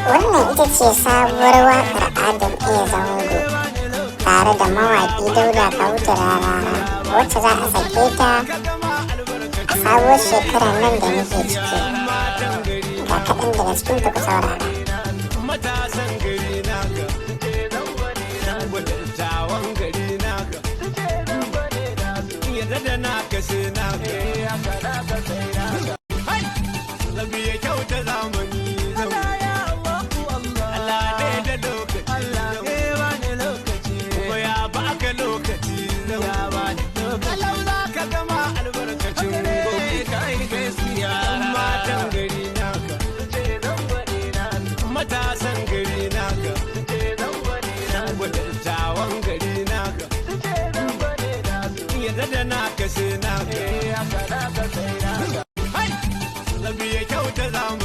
Wannan ita ce sabuwar waƙar Adam A. Zango tare da mawaƙi Dauda Kahutu Rarara wacce za a sake ta a sabuwar shekarar nan da muke ciki. Ga kaɗan daga cikin ta ku saurara. Matasan gari naka, dattawan gari naka, yadda da naka sai naka, labi ya kyauta zamu